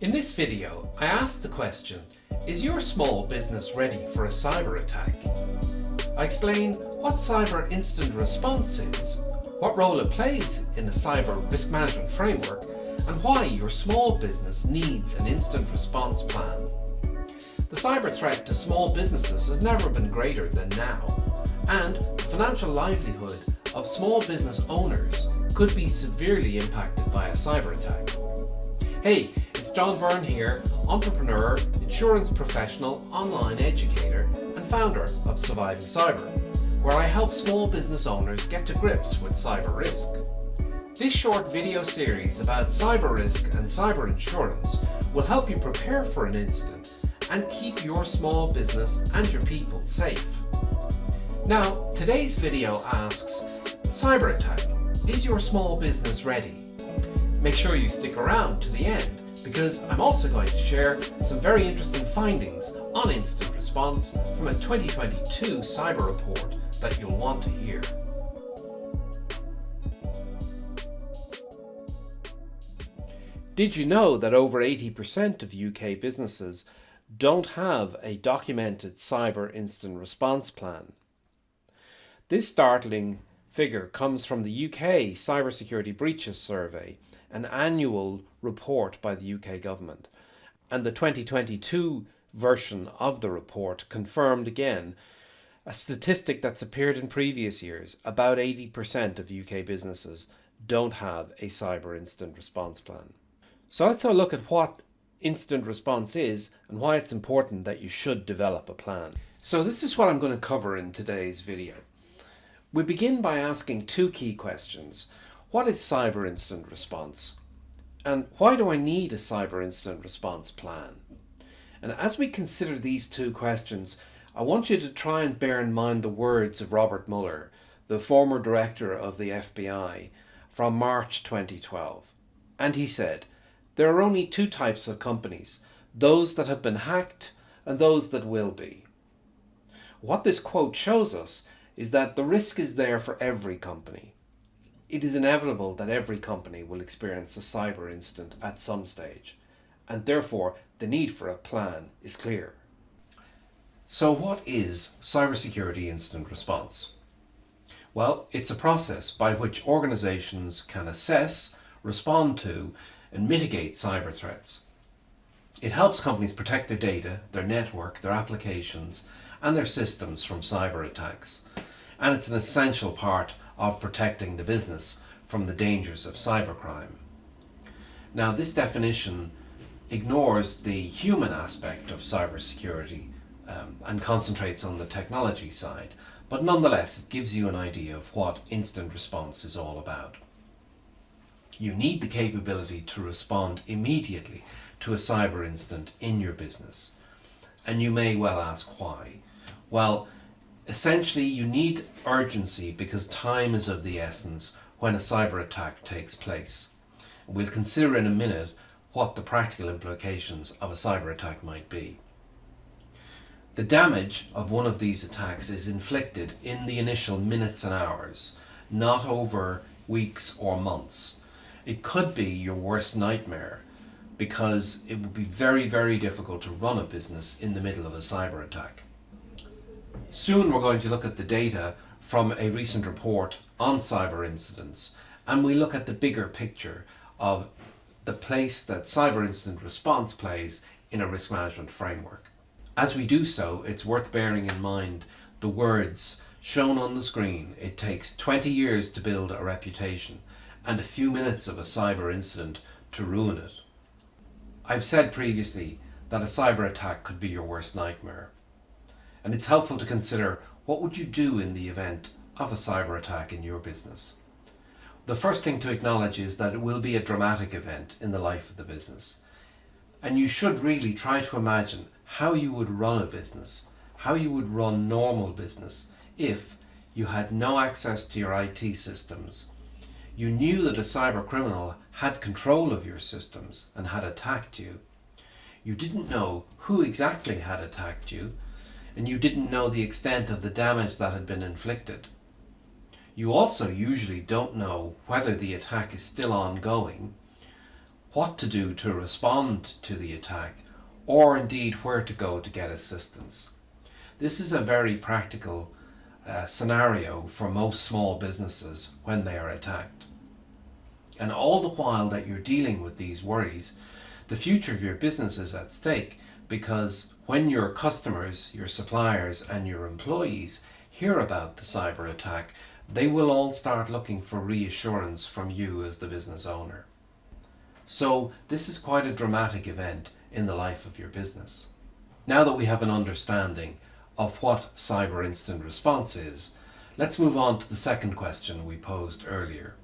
In this video, I asked the question, is your small business ready for a cyber attack? I explain what cyber incident response is, what role it plays in a cyber risk management framework, and why your small business needs an incident response plan. The cyber threat to small businesses has never been greater than now, and the financial livelihood of small business owners could be severely impacted by a cyber attack. Hey, it's John Byrne here, entrepreneur, insurance professional, online educator, and founder of Surviving Cyber, where I help small business owners get to grips with cyber risk. This short video series about cyber risk and cyber insurance will help you prepare for an incident and keep your small business and your people safe. Now, today's video asks, cyber attack, is your small business ready? Make sure you stick around to the end because I'm also going to share some very interesting findings on incident response from a 2022 cyber report that you'll want to hear. Did you know that over 80% of UK businesses don't have a documented cyber incident response plan? This startling figure comes from the UK Cybersecurity Breaches Survey, an annual report by the UK government, and the 2022 version of the report confirmed again a statistic that's appeared in previous years. About 80% of UK businesses don't have a cyber incident response plan. So let's have a look at what incident response is and why it's important that you should develop a plan. So this is what I'm going to cover in today's video. We begin by asking two key questions. What is cyber incident response? And why do I need a cyber incident response plan? And as we consider these two questions, I want you to try and bear in mind the words of Robert Mueller, the former director of the FBI, from March 2012. And he said, "There are only two types of companies, those that have been hacked and those that will be." What this quote shows us is that the risk is there for every company. It is inevitable that every company will experience a cyber incident at some stage, and therefore the need for a plan is clear. So what is cybersecurity incident response? Well, it's a process by which organizations can assess, respond to, and mitigate cyber threats. It helps companies protect their data, their network, their applications, and their systems from cyber attacks. And it's an essential part of protecting the business from the dangers of cybercrime. Now, this definition ignores the human aspect of cybersecurity and concentrates on the technology side, but nonetheless it gives you an idea of what incident response is all about. You need the capability to respond immediately to a cyber incident in your business. And you may well ask why. Well, essentially you need urgency because time is of the essence when a cyber attack takes place. We'll consider in a minute what the practical implications of a cyber attack might be. The damage of one of these attacks is inflicted in the initial minutes and hours, not over weeks or months. It could be your worst nightmare because it would be very, very difficult to run a business in the middle of a cyber attack. Soon we're going to look at the data from a recent report on cyber incidents, and we look at the bigger picture of the place that cyber incident response plays in a risk management framework. As we do so, it's worth bearing in mind the words shown on the screen. It takes 20 years to build a reputation and a few minutes of a cyber incident to ruin it. I've said previously that a cyber attack could be your worst nightmare. And it's helpful to consider what would you do in the event of a cyber attack in your business. The first thing to acknowledge is that it will be a dramatic event in the life of the business. And you should really try to imagine how you would run a business, how you would run normal business if you had no access to your IT systems. You knew that a cyber criminal had control of your systems and had attacked you. You didn't know who exactly had attacked you, and you didn't know the extent of the damage that had been inflicted. You also usually don't know whether the attack is still ongoing, what to do to respond to the attack, or indeed where to go to get assistance. This is a very practical scenario for most small businesses when they are attacked. And all the while that you're dealing with these worries, the future of your business is at stake, because when your customers, your suppliers and your employees hear about the cyber attack, they will all start looking for reassurance from you as the business owner. So this is quite a dramatic event in the life of your business. Now that we have an understanding of what cyber incident response is, let's move on to the second question we posed earlier.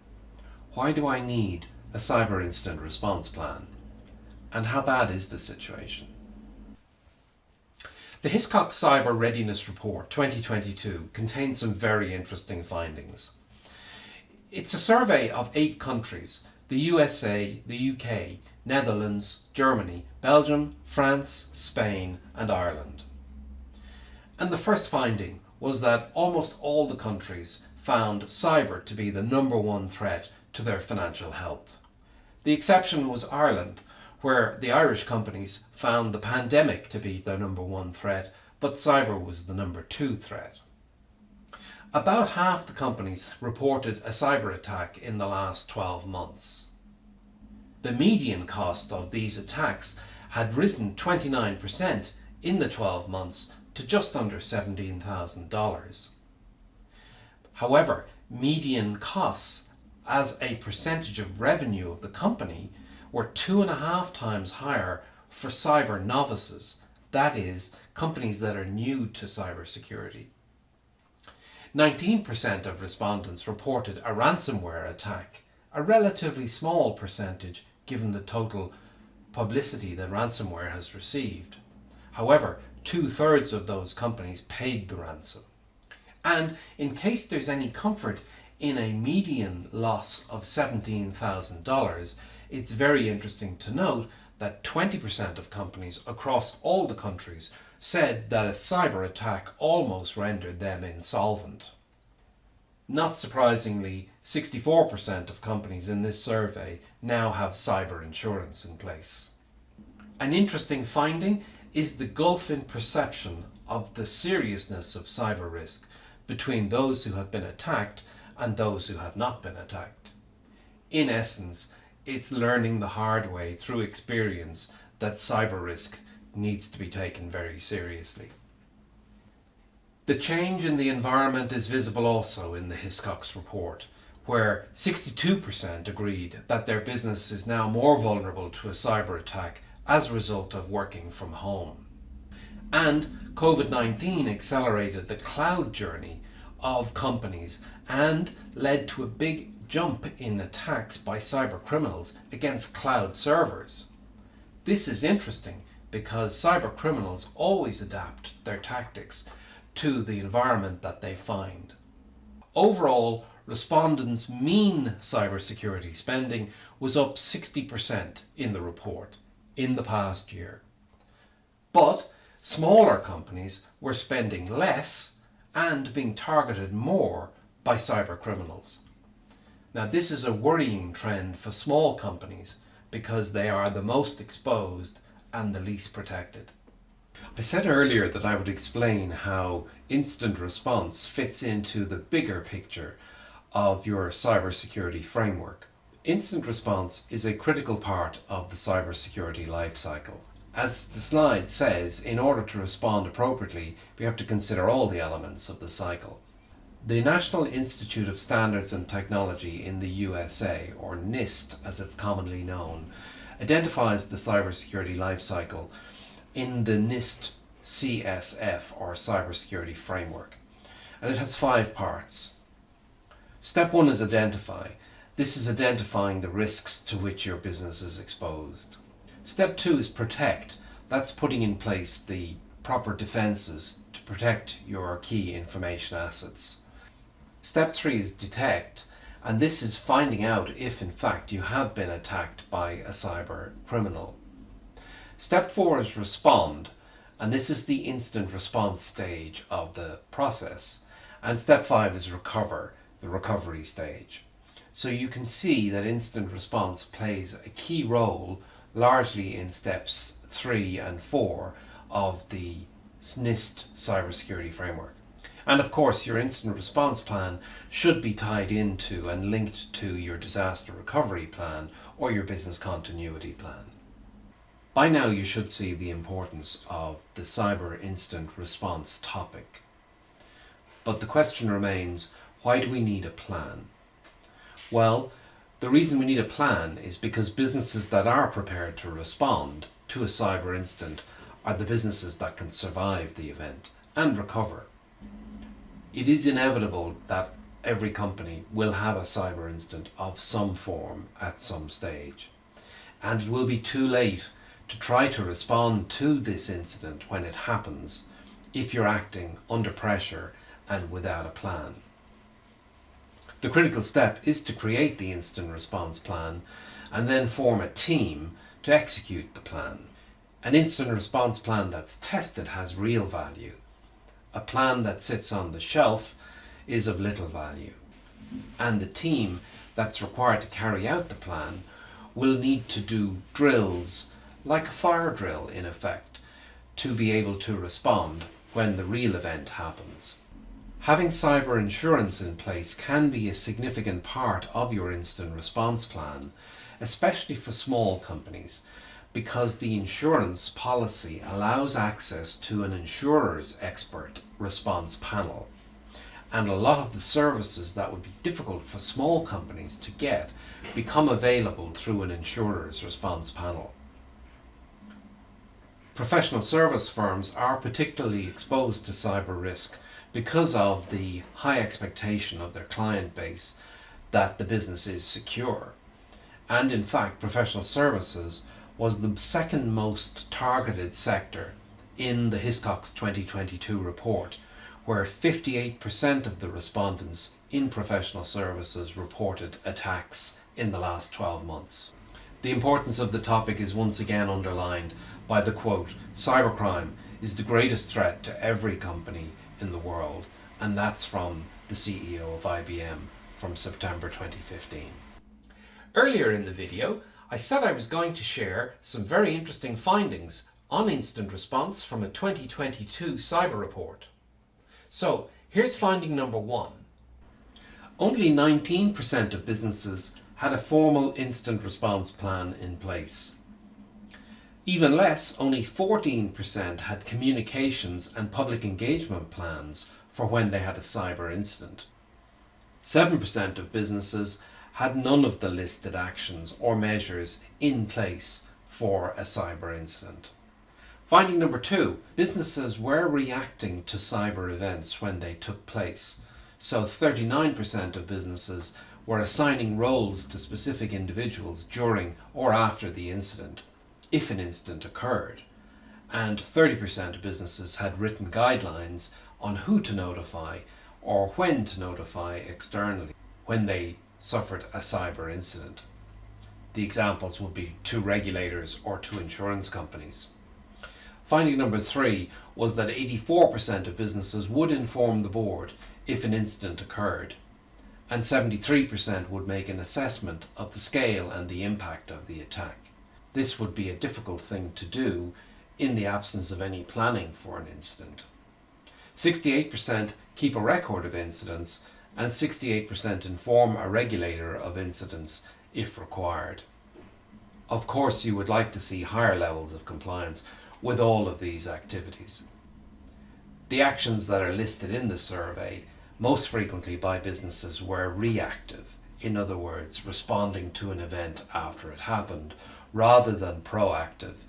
Why do I need a cyber incident response plan? And how bad is the situation? The Hiscox Cyber Readiness Report 2022 contains some very interesting findings. It's a survey of 8 countries: the USA, the UK, Netherlands, Germany, Belgium, France, Spain and Ireland. And the first finding was that almost all the countries found cyber to be the number one threat to their financial health. The exception was Ireland, where the Irish companies found the pandemic to be their number one threat, but cyber was the number 2 threat. About half the companies reported a cyber attack in the last 12 months. The median cost of these attacks had risen 29% in the 12 months to just under $17,000. However, median costs as a percentage of revenue of the company were 2.5 times higher for cyber novices, that is, companies that are new to cybersecurity. 19% of respondents reported a ransomware attack, a relatively small percentage given the total publicity that ransomware has received. However, 2/3 of those companies paid the ransom. And in case there's any comfort in a median loss of $17,000, it's very interesting to note that 20% of companies across all the countries said that a cyber attack almost rendered them insolvent. Not surprisingly, 64% of companies in this survey now have cyber insurance in place. An interesting finding is the gulf in perception of the seriousness of cyber risk between those who have been attacked and those who have not been attacked. In essence, it's learning the hard way through experience that cyber risk needs to be taken very seriously. The change in the environment is visible also in the Hiscox report, where 62% agreed that their business is now more vulnerable to a cyber attack as a result of working from home. And COVID-19 accelerated the cloud journey of companies and led to a big jump in attacks by cyber criminals against cloud servers. This is interesting because cyber criminals always adapt their tactics to the environment that they find. Overall, respondents' mean cybersecurity spending was up 60% in the report in the past year. But smaller companies were spending less and being targeted more by cyber criminals. Now, this is a worrying trend for small companies because they are the most exposed and the least protected. I said earlier that I would explain how incident response fits into the bigger picture of your cybersecurity framework. Incident response is a critical part of the cybersecurity life cycle. As the slide says, in order to respond appropriately, we have to consider all the elements of the cycle. The National Institute of Standards and Technology in the USA, or NIST as it's commonly known, identifies the cybersecurity life cycle in the NIST CSF, or Cybersecurity Framework, and it has 5 parts. Step 1 is identify. This is identifying the risks to which your business is exposed. Step 2 is protect. That's putting in place the proper defenses to protect your key information assets. Step 3 is detect, and this is finding out if in fact you have been attacked by a cyber criminal. Step 4 is respond, and this is the incident response stage of the process. And step 5 is recover, the recovery stage. So you can see that incident response plays a key role largely in steps 3 and 4 of the NIST cybersecurity framework. And of course, your incident response plan should be tied into and linked to your disaster recovery plan or your business continuity plan. By now you should see the importance of the cyber incident response topic. But the question remains, why do we need a plan? Well, the reason we need a plan is because businesses that are prepared to respond to a cyber incident are the businesses that can survive the event and recover. It is inevitable that every company will have a cyber incident of some form at some stage, and it will be too late to try to respond to this incident when it happens if you're acting under pressure and without a plan. The critical step is to create the incident response plan and then form a team to execute the plan. An incident response plan that's tested has real value. A plan that sits on the shelf is of little value. And the team that's required to carry out the plan will need to do drills, like a fire drill in effect, to be able to respond when the real event happens. Having cyber insurance in place can be a significant part of your incident response plan, especially for small companies, because the insurance policy allows access to an insurer's expert response panel. And a lot of the services that would be difficult for small companies to get become available through an insurer's response panel. Professional service firms are particularly exposed to cyber risk because of the high expectation of their client base that the business is secure. And in fact, professional services was the second most targeted sector in the Hiscox 2022 report, where 58% of the respondents in professional services reported attacks in the last 12 months. The importance of the topic is once again underlined by the quote, "Cybercrime is the greatest threat to every company in the world," and that's from the CEO of IBM from September 2015. Earlier in the video, I said I was going to share some very interesting findings on incident response from a 2022 cyber report. So here's finding number 1. Only 19% of businesses had a formal incident response plan in place. Even less, only 14% had communications and public engagement plans for when they had a cyber incident. 7% of businesses had none of the listed actions or measures in place for a cyber incident. Finding number 2, businesses were reacting to cyber events when they took place. So 39% of businesses were assigning roles to specific individuals during or after the incident, if an incident occurred. And 30% of businesses had written guidelines on who to notify or when to notify externally when they suffered a cyber incident. The examples would be to regulators or to insurance companies. Finding number 3 was that 84% of businesses would inform the board if an incident occurred, and 73% would make an assessment of the scale and the impact of the attack. This would be a difficult thing to do in the absence of any planning for an incident. 68% keep a record of incidents, and 68% inform a regulator of incidents if required. Of course, you would like to see higher levels of compliance with all of these activities. The actions that are listed in the survey most frequently by businesses were reactive, in other words, responding to an event after it happened, rather than proactive,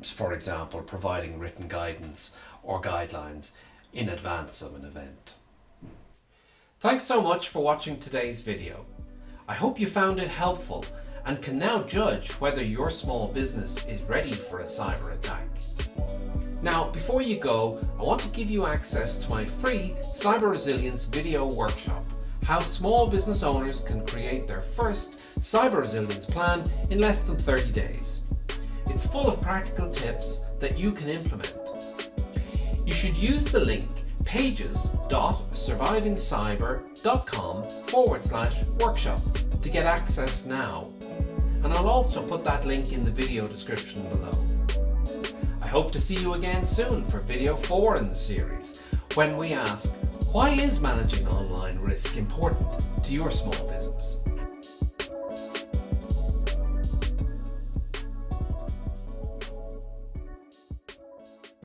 for example, providing written guidance or guidelines in advance of an event. Thanks so much for watching today's video. I hope you found it helpful and can now judge whether your small business is ready for a cyber attack. Now, before you go, I want to give you access to my free Cyber Resilience video workshop, how small business owners can create their first cyber resilience plan in less than 30 days. It's full of practical tips that you can implement. You should use the link pages.survivingcyber.com/workshop. to get access now, and I'll also put that link in the video description below. I hope to see you again soon for video 4 in the series, when we ask, why is managing online risk important to your small business?